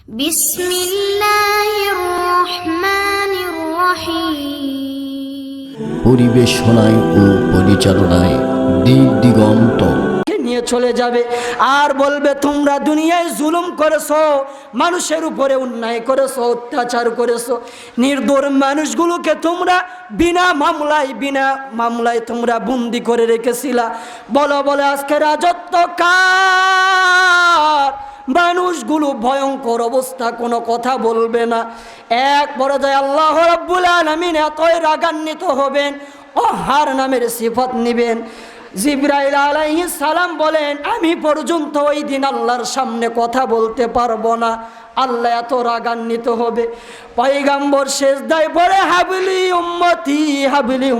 বিসমিল্লাহির রহমানির রহিম। পরিবেশনায় ও পরিচালনায় দিক দিগন্ত নিয়ে চলে যাবে আর বলবে তোমরা দুনিয়ায় জুলুম করেছো, মানুষের উপরে অন্যায় করেছো, অত্যাচার করেছো, নির্দোষ মানুষগুলোকে তোমরা বিনা মামলায় তোমরা বন্দি করে রেখেছিলা। বলো বলে আজকে রাজত্ব কার? মানুষগুলো ভয়ঙ্কর অবস্থা, কোনো কথা বলবে না। এক পর্যায়ে আল্লাহ রাব্বুল আলামিন এতই রাগান্বিত হবেন, অহার নামের সিফত নিবেন। জিবরাইল আলাইহিস সালাম বলেন আমি পর্যন্ত ওই দিন আল্লাহর সামনে কথা বলতে পারবো না। আল্লাহ এত রাগান্বিত হবে, পয়গম্বর সেজদায় পড়ে হাবলি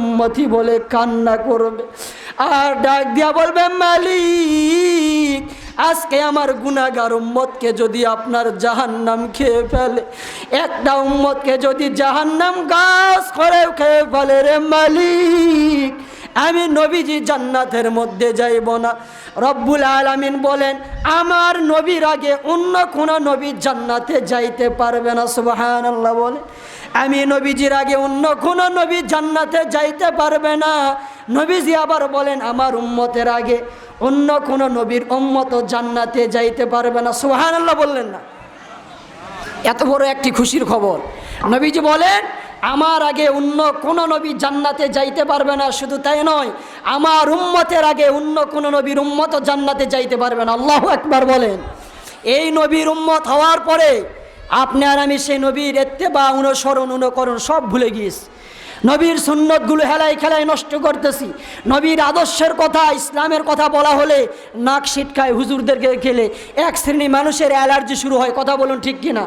উম্মতি বলে কান্না করবে আর ডাক দিয়া বলবে মালিক, আজকে আমার গুনাহগার উম্মতকে যদি আপনার জাহান্নাম খেয়ে ফেলে, একটা উম্মতকে যদি জাহান্নাম গাছ করে খেয়ে ফেলে রে মালিক, আমি নবীজি জান্নাতের মধ্যে যাইব না। রব্বুল আলামিন বলেন আমার নবীর আগে অন্য কোন নবী জান্নাতে যাইতে পারবে না। সুবহানাল্লাহ বলে আমি নবীজির আগে অন্য কোন নবী জান্নাতে যাইতে পারবে না। নবীজি আবার বলেন আমার উম্মতের আগে অন্য কোন নবীর উম্মত জান্নাতে যাইতে পারবে না। সুবহানাল্লাহ বললেন না? এত বড় একটি খুশির খবর। নবীজি বলেন আমার আগে অন্য কোন নবী জান্নাতে যাইতে পারবে না। শুধু তাই নয়, আমার উম্মতের আগে অন্য কোন নবীর উম্মত জান্নাতে যাইতে পারবে না। আল্লাহু আকবার বলেন। এই নবীর উম্মত হওয়ার পরে আপনি আর আমি সেই নবীর ইত্তেবা, অনুসরণ, অনুকরণ সব ভুলে গিয়েছি। নবীর সুন্নতগুলো হেলাই খেলায় নষ্ট করতেছি। নবীর আদর্শের কথা, ইসলামের কথা বলা হলে নাক সিটকায় হুজুরদেরকে খেলে এক শ্রেণী মানুষের অ্যালার্জি শুরু হয়। কথা বলুন ঠিক কিনা?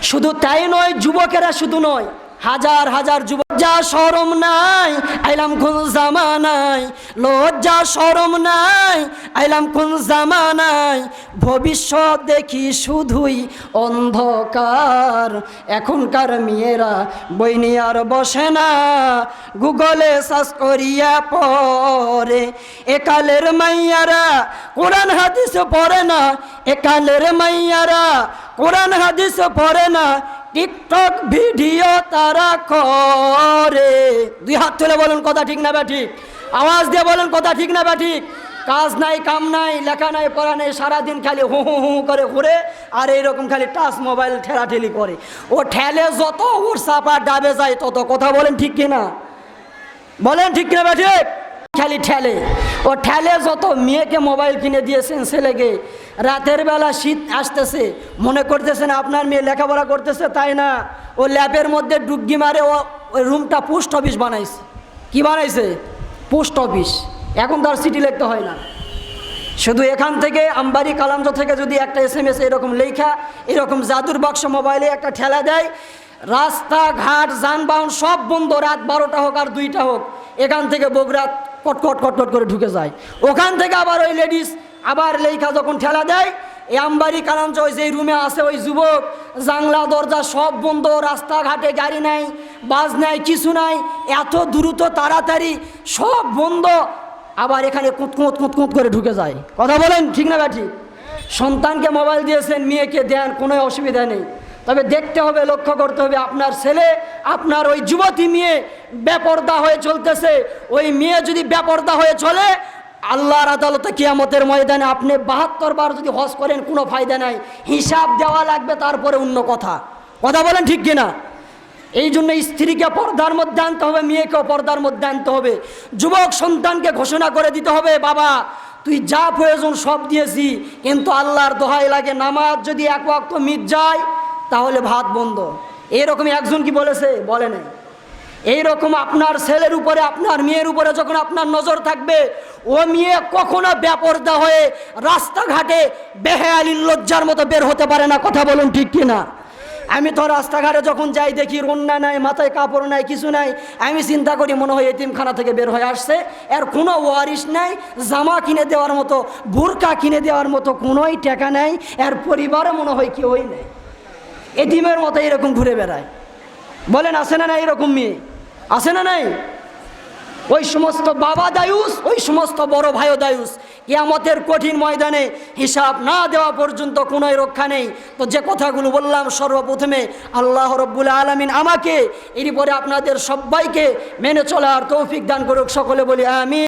শুধু তাই নয়, যুবকেরা শুধু নয়, হাজার হাজার যুবক যা শরম নাই আইলাম কোন জামানায়, লজ্জা শরম নাই আইলাম কোন জামানায়, ভবিষ্যৎ দেখি শুধুই অন্ধকার, এখনকার মেয়েরা বই নিয়ে আর বসে না, গুগলে সার্চ করিয়া পড়ে, একালের মাইয়ারা কোরআন হাদিস পড়ে না, একালের মাইয়ারা কোরআন হাদিস পড়ে না, টিকটক ভিডিও তারা করে। দুই হাত তুলে বলুন কথা ঠিক না বা ঠিক? আওয়াজ দিয়ে বলুন কথা ঠিক না বা ঠিক? কাজ নাই, কাম নাই, লেখা নাই, পড়া নেই, সারাদিন খালি হু হু হু করে ঘুরে আর এইরকম খালি টাচ মোবাইল ঠেলাঠেলি করে। ও ঠেলে যত ওর চাপা ডাবে যায় তত। কথা বলেন ঠিক কিনা? বলেন ঠিক কিনা বা ঠিক? খালি ঠেলে, ও ঠেলে যত। মেয়েকে মোবাইল কিনে দিয়েছেন ছেলেকে, রাতের বেলা শীত আসতেছে, মনে করতেছেন আপনার মেয়ে লেখাপড়া করতেছে, তাই না, ও ল্যাবের মধ্যে ডুগি মারে ও ওই রুমটা পোস্ট অফিস বানাইছে। কি বানাইছে? Post office. এখন তার চিঠি লিখতে হয় না, শুধু এখান থেকে আমবাড়ি কালামজ থেকে যদি একটা SMS এরকম লেখা, এরকম জাদুর বাক্স মোবাইলে একটা ঠেলা দেয়, রাস্তাঘাট যানবাহন সব বন্ধ, রাত 12টা হোক আর 2টা হোক, এখান থেকে বগুড়া কটকট কটকট করে ঢুকে যায়। ওখান থেকে আবার ওই লেডিস আবার লেখা যখন ঠেলা দেয়, এই আমবাড়ি কালামজ ওই যে রুমে আছে ওই যুবক, জানলা দরজা সব বন্ধ, রাস্তাঘাটে গাড়ি নাই, বাস নাই, কিছু নাই, এত দ্রুত তাড়াতাড়ি সব বন্ধ, আবার এখানে কুঁত কুঁত করে ঢুকে যায়। কথা বলেন ঠিক না ব্যাঠি? সন্তানকে মোবাইল দিয়েছেন, মেয়েকে দেন, কোনো অসুবিধা নেই, তবে দেখতে হবে, লক্ষ্য করতে হবে আপনার ছেলে, আপনার ওই যুবতী মেয়ে বেপরদা হয়ে চলতেছে। ওই মেয়ে যদি বেপরদা হয়ে চলে, আল্লাহর আদালতে কিয়ামতের ময়দানে আপনি 72 বার যদি হজ করেন কোনো ফায়দা নাই, হিসাব দেওয়া লাগবে, তারপরে অন্য কথা। কথা বলেন ঠিক কিনা? এই জন্য স্ত্রীকে পর্দার মধ্যে আনতে হবে, মেয়েকেও পর্দার মধ্যে আনতে হবে। যুবক সন্তানকে ঘোষণা করে দিতে হবে, বাবা তুই যা প্রয়োজন সব দিয়েছি, কিন্তু আল্লাহর দোহাই লাগে, নামাজ যদি এক ওয়াক্ত মিট যায় তাহলে ভাত বন্ধ। এইরকম একজন কি বলেছে? বলে নাই। এইরকম আপনার ছেলের উপরে, আপনার মেয়ের উপরে যখন আপনার নজর থাকবে, ও মেয়ে কখনো বেপরদা হয়ে রাস্তাঘাটে বেহায়ালির লজ্জার মতো বের হতে পারে না। কথা বলুন ঠিক কিনা? আমি তো রাস্তাঘাটে যখন যাই দেখি রন্না নাই, মাথায় কাপড় নাই, কিছু নাই, আমি চিন্তা করি মনে হয় এতিমখানা থেকে বের হয়ে আসছে, এর কোনো ওয়ারিশ নাই, জামা কিনে দেওয়ার মতো, বোরকা কিনে দেওয়ার মতো কোনোই টাকা নাই, এর পরিবারে মনে হয় কেউই নেই, এতিমের মতো এরকম ঘুরে বেড়ায়। বলেন আছে না নাই? এরকম মেয়ে আছে না নাই? ওই সমস্ত বাবা দায়ুস, ওই সমস্ত বড় ভাইও দায়ুস। কিয়ামতের কঠিন ময়দানে হিসাব না দেওয়া পর্যন্ত কোনোই রক্ষা নেই। তো যে কথাগুলো বললাম সর্বপ্রথমে আল্লাহ রব্বুল আলামিন আমাকে এরপরে আপনাদের সবাইকে মেনে চলার তৌফিক দান করুক। সকলে বলি আমিন।